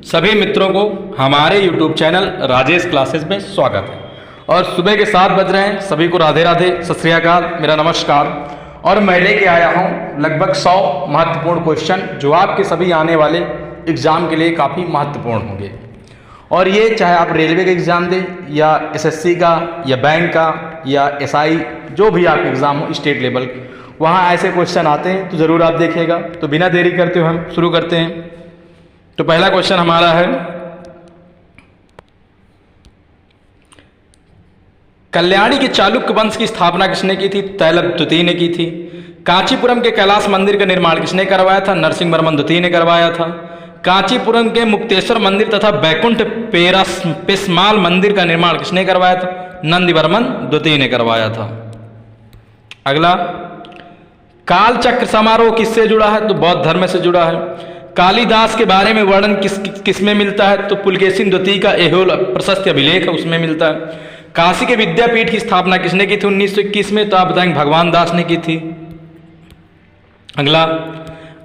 सभी मित्रों को हमारे YouTube चैनल राजेश क्लासेस में स्वागत है। और सुबह के 7 बज रहे हैं। सभी को राधे राधे, सत श्री अकाल, मेरा नमस्कार। और मैं लेके आया हूँ लगभग 100 महत्वपूर्ण क्वेश्चन जो आपके सभी आने वाले एग्ज़ाम के लिए काफ़ी महत्वपूर्ण होंगे। और ये चाहे आप रेलवे का एग्ज़ाम दें या SSC का या बैंक का या SI जो भी आपका एग्ज़ाम हो स्टेट लेवल, वहाँ ऐसे क्वेश्चन आते हैं तो ज़रूर आप देखिएगा। तो बिना देरी करते हुए हम शुरू करते हैं। तो पहला क्वेश्चन हमारा है, कल्याणी के चालुक्य वंश की स्थापना किसने की थी? तैलप द्वितीय ने की थी। कांचीपुरम के कैलाश मंदिर का निर्माण किसने करवाया था? नरसिंहवर्मन द्वितीय ने करवाया था। कांचीपुरम के मुक्तेश्वर मंदिर तथा बैकुंठ पेशमाल मंदिर का निर्माण किसने करवाया था? नंदीवर्मन द्वितीय ने करवाया था। अगला, कालचक्र समारोह किससे जुड़ा है? तो बौद्ध धर्म से जुड़ा है। कालिदास के बारे में वर्णन किस में मिलता है? तो पुलकेशिन द्वितीय का ऐहोल प्रशस्त अभिलेख है उसमें मिलता है। काशी के विद्यापीठ की स्थापना किसने की थी 1921 में? तो आप बताएंगे भगवान दास ने की थी। अगला,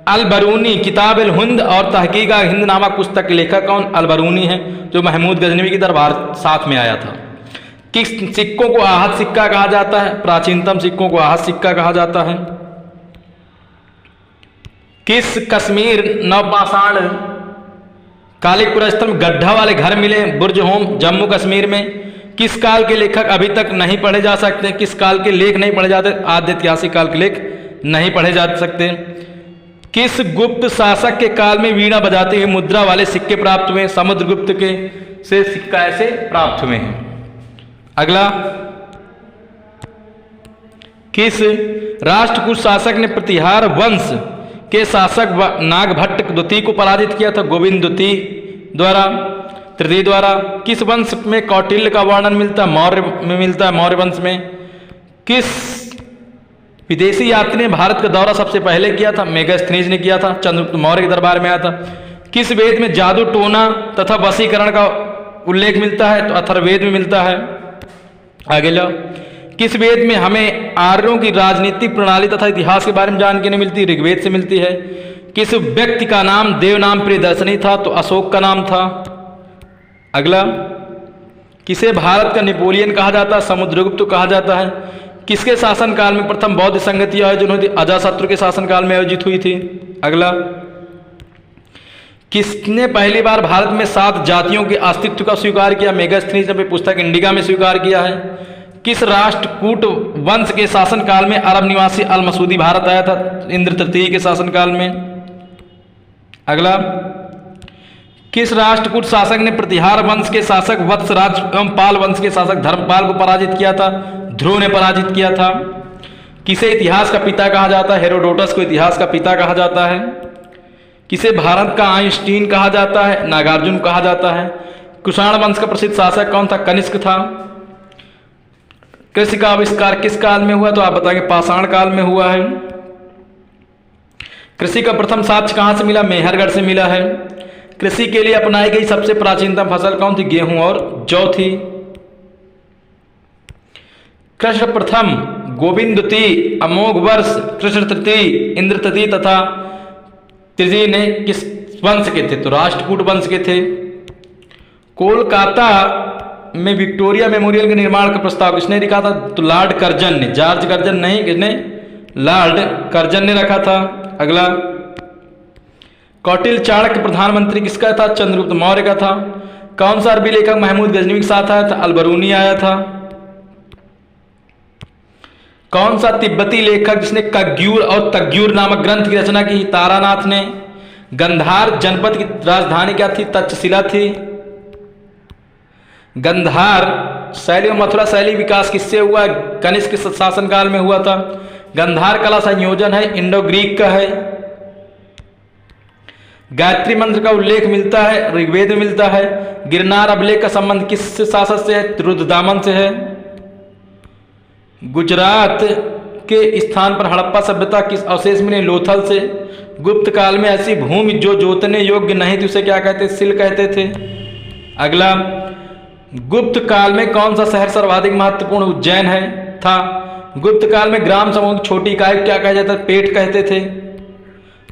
अल बरूनी किताब अल हिंद और तहकीक हिंद नामक पुस्तक के लेखक कौन? अल बरूनी है जो महमूद गजनवी की दरबार साथ में आया था। किस सिक्कों को आहत सिक्का कहा जाता है? प्राचीनतम सिक्कों को आहत सिक्का कहा जाता है। किस कश्मीर नवपाषाण कालिकपुरा स्थल में गड्ढा वाले घर मिले बुर्ज होम जम्मू कश्मीर में? किस काल के लेखक अभी तक नहीं पढ़े जा सकते? किस काल के लेख नहीं पढ़े जाते? आद्य ऐतिहासिक काल के लेख नहीं पढ़े जा सकते। किस गुप्त शासक के काल में वीणा बजाते हुए मुद्रा वाले सिक्के प्राप्त हुए? समुद्रगुप्त के से सिक्का ऐसे प्राप्त हुए हैं। अगला, किस राष्ट्रकूट शासक ने प्रतिहार वंश के शासक नागभट्ट द्वितीय को पराजित किया था? गोविंद तृतीय द्वारा। किस वंश में कौटिल्य का वर्णन मिलता है? मौर्य में मिलता है, मौर्य वंश में। किस विदेशी यात्री ने भारत का दौरा सबसे पहले किया था? मेगास्थनीज ने किया था, चंद्रगुप्त मौर्य के दरबार में आया था। किस वेद में जादू टोना तथा वशीकरण का उल्लेख मिलता है? तो अथर्ववेद में मिलता है। आगे जाओ, किस वेद में हमें आर्यों की राजनीतिक प्रणाली तथा इतिहास के बारे में जानकारी मिलती है? ऋग्वेद से मिलती है। किस व्यक्ति का नाम देवनाम प्रियदर्शनी था? तो अशोक का नाम था। अगला, किसे भारत का नेपोलियन कहा जाता है? समुद्रगुप्त कहा जाता है। किसके शासनकाल में प्रथम बौद्ध संगति आयोजन हुई थी? अजातशत्रु के शासनकाल में आयोजित हुई थी। अगला, किसने पहली बार भारत में 7 जातियों के अस्तित्व का स्वीकार किया? मेगास्थनीज ने अपनी पुस्तक इंडिका में स्वीकार किया है। किस राष्ट्रकूट वंश के शासनकाल में अरब निवासी अल मसूदी भारत आया था? इंद्र तृतीय के शासनकाल में। अगला, किस राष्ट्रकूट शासक ने प्रतिहार वंश के शासक वत्सराज एवं पाल वंश के शासक धर्मपाल को पराजित किया था? ध्रुव ने पराजित किया था। किसे इतिहास का पिता कहा जाता है? हेरोडोटस को इतिहास का पिता कहा जाता है। किसे भारत का आइंस्टीन कहा जाता है? नागार्जुन कहा जाता है। कुषाण वंश का प्रसिद्ध शासक कौन था? कनिष्क था। कृषि का आविष्कार किस काल में हुआ? तो आप बताएंगे पाषाण काल में हुआ है। कृषि का प्रथम साक्ष्य कहां से मिला? मेहरगढ़ से मिला है। कृषि के लिए अपनाई गई सबसे प्राचीनतम फसल कौन थी? गेहूं और जौ थी। कृष्ण प्रथम, गोविंद द्वितीय, अमोघ वर्ष, कृष्ण तृतीय, इंद्र तृतीय तथा तृतीय ने किस वंश के थे? तो राष्ट्रकूट वंश के थे। कोलकाता में विक्टोरिया मेमोरियल के निर्माण का प्रस्ताव किसने लिखा था? तो लॉर्ड कर्जन ने। जॉर्ज कर्जन नहीं, किसने? लॉर्ड कर्जन ने रखा था। अगला, कौटिल्य चाणक्य प्रधानमंत्री किसका था? चंद्रगुप्त मौर्य का था। कौन सा अरबी लेखक महमूद गजनवी के साथ आया था? अल बरूनी आया था। कौन सा तिब्बती लेखक जिसने कग्यूर और तग्यूर नामक ग्रंथ की रचना की? तारानाथ ने। गंधार जनपद की राजधानी क्या थी? तक्षशिला थी। गंधार शैली और मथुरा शैली विकास किससे हुआ? कनिष्क के शासनकाल में हुआ था। गंधार कला संयोजन है, इंडो ग्रीक का है। गायत्री मंत्र का उल्लेख मिलता है, ऋग्वेद में मिलता है। गिरनार अभिलेख का संबंध किस शासक से है? रुद्रदामन से है। गुजरात के स्थान पर हड़प्पा सभ्यता किस अवशेष मिले? लोथल से। गुप्त काल में ऐसी भूमि जो जोतने योग्य नहीं थी उसे क्या कहते? सिल कहते थे। अगला, गुप्त काल में कौन सा शहर सर्वाधिक महत्वपूर्ण? उज्जैन है था। गुप्त काल में ग्राम समूह की छोटी इकाई क्या कहा जाता? पेट कहते थे।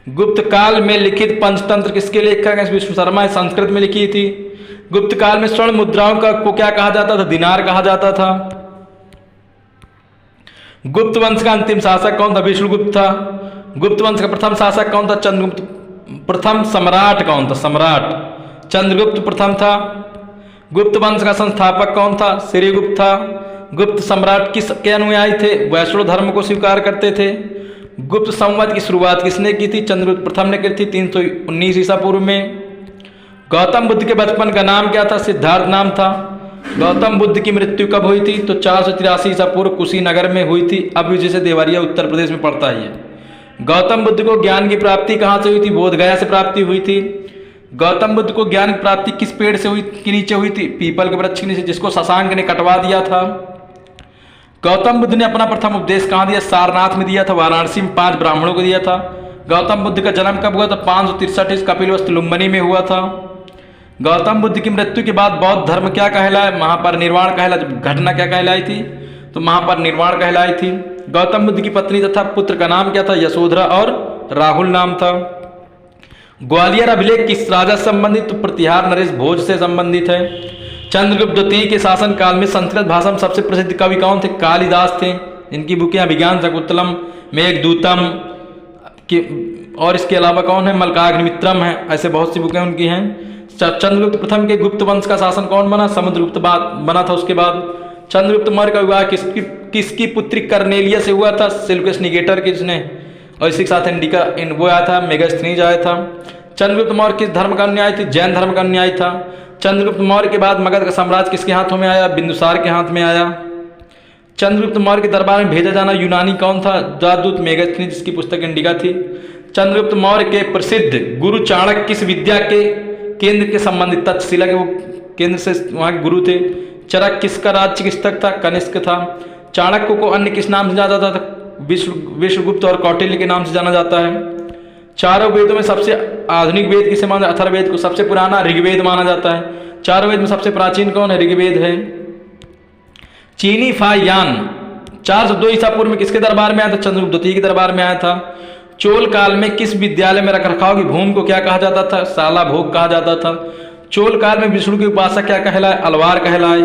गुप्त काल में लिखित पंचतंत्र किसके लेखक हैं? विष्णु शर्मा, संस्कृत में लिखी थी। गुप्त काल में स्वर्ण मुद्राओं का को क्या कहा जाता था? दिनार कहा जाता था। गुप्त वंश का अंतिम शासक कौन था? विष्णुगुप्त था। गुप्त वंश का प्रथम शासक कौन था? चंद्रगुप्त। प्रथम सम्राट कौन था? सम्राट चंद्रगुप्त प्रथम था। गुप्त वंश का संस्थापक कौन था? श्रीगुप्त था। गुप्त सम्राट किस के अनुयायी थे? वैष्णव धर्म को स्वीकार करते थे। गुप्त संवत की शुरुआत किसने की थी? चंद्रगुप्त प्रथम ने की थी 319 ईसा पूर्व में। गौतम बुद्ध के बचपन का नाम क्या था? सिद्धार्थ नाम था। गौतम बुद्ध की मृत्यु कब हुई थी? तो 483 ईसा पूर्व कुशीनगर में हुई थी। अब जिसे देवरिया उत्तर प्रदेश में पड़ता है। गौतम बुद्ध को ज्ञान की प्राप्ति कहाँ से हुई थी? बोधगया से प्राप्ति हुई थी। गौतम बुद्ध को ज्ञान की प्राप्ति किस पेड़ से हुई के नीचे हुई थी? पीपल के वृक्ष के नीचे, जिसको शशांक ने कटवा दिया था। गौतम बुद्ध ने अपना प्रथम उपदेश कहाँ दिया? सारनाथ में दिया था। वाराणसी में 5 ब्राह्मणों को दिया था। गौतम बुद्ध का जन्म कब हुआ था? 563 कपिलवस्तु लुम्बिनी में हुआ था। गौतम बुद्ध की मृत्यु के बाद बौद्ध धर्म क्या कहलाया? महापरिनिर्वाण कहलाया। जब घटना क्या कहलाई थी? तो महापरिनिर्वाण कहलाई थी। गौतम बुद्ध की पत्नी तथा पुत्र का नाम क्या था? यशोधरा और राहुल नाम था। ग्वालियर अभिलेख किस राजा से संबंधित? तो प्रतिहार नरेश भोज से संबंधित है। चंद्रगुप्त द्वितीय के शासन काल में संस्कृत भाषा में सबसे प्रसिद्ध कवि कौन थे? कालिदास थे। इनकी बुकें अभिज्ञान शकुंतलम, मेघदूतम की, और इसके अलावा कौन है? मल्काग्निमित्रम है। ऐसे बहुत सी बुकें उनकी हैं। चंद्रगुप्त प्रथम के गुप्त वंश का शासन कौन बना? समुद्रगुप्त बना था। उसके बाद चंद्रगुप्त मौर्य का विवाह किसकी पुत्री कर्नेलिया से हुआ था? सेल्यूकस निकेटर किसने? और इसी के साथ इंडिका वो आया था, मेगास्थनीज आया था। चंद्रगुप्त मौर्य किस धर्म का अनुयायी थे? जैन धर्म का अनुयायी था। चंद्रगुप्त मौर्य के बाद मगध का साम्राज्य किसके हाथों में आया? बिंदुसार के हाथ में आया। चंद्रगुप्त मौर्य के दरबार में भेजा जाना यूनानी कौन था? राजदूत मेगास्थनीज, जिसकी पुस्तक इंडिका थी। चंद्रगुप्त मौर्य के प्रसिद्ध गुरु चाणक्य किस विद्या के केंद्र के संबंधित? तक्षशिला के वो केंद्र से वहाँ के गुरु थे। चरक किसका राज्य चिकित्सक था? कनिष्क था। चाणक्य को अन्य किस नाम से जाना जाता था? विश्वगुप्त और कौटिल्य के नाम से जाना जाता है। चारों वेदों में सबसे आधुनिक वेद किसे माना? अथर्ववेद को। सबसे पुराना ऋग्वेद माना जाता है। चारों वेद में सबसे प्राचीन कौन है? ऋग्वेद है। चीनी फायान 402 ईसा पूर्व में किसके दरबार में आया था? चंद्रगुप्त द्वितीय के दरबार में आया था। चोल काल में किस विद्यालय में रखरखाव की भूमि को क्या कहा जाता था? शाला भोग कहा जाता था। चोल काल में विष्णु के उपासक क्या कहलाए? अलवार कहलाए।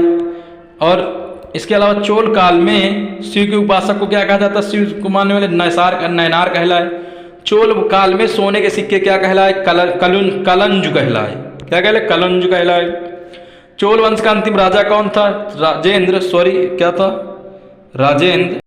और इसके अलावा चोल काल में शिव के उपासक को क्या कहा जाता? शिव को मानने वाले नयनार कहलाए। चोल काल में सोने के सिक्के क्या कहलाए? कलंज कहलाए। क्या कहलाए? कलंज कहलाए। चोल वंश का अंतिम राजा कौन था? राजेंद्र, सॉरी क्या था? राजेंद्र